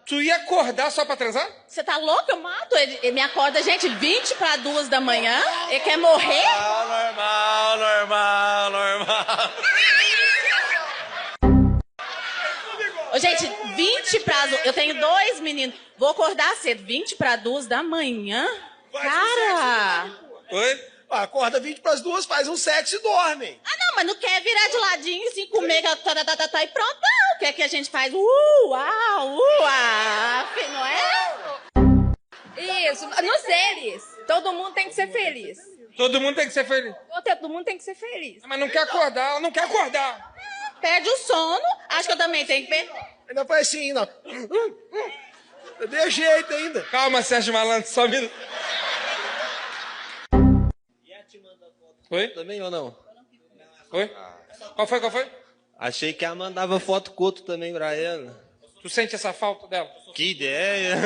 Tu ia acordar só pra transar? Você tá louco? Eu mato. Ele me acorda, gente, 20 para 2 da manhã. Ele quer morrer? Normal. Ô, gente, 20 para 2. Eu tenho 2 meninos. Vou acordar cedo, 20 para 2 da manhã? Cara! Oi? Acorda 20 para as 2, faz um sexo e dorme. Ah, não, mas não quer virar de ladinho assim, comer e pronto, não. O que é que a gente faz? Não é? Isso, nos deles. Todo mundo tem que ser feliz. Todo mundo tem que ser feliz. Todo mundo tem que ser feliz. Mas não quer acordar, ela não quer acordar. Perde o sono, acho que eu também tenho que perder. Ainda foi assim, não. Eu dei jeito ainda. Calma, Sérgio Malandro, só um minuto. Oi? Também ou não? Oi? Qual foi? Achei que ela mandava foto curto também pra ela. Tu sente essa falta dela? Que ideia!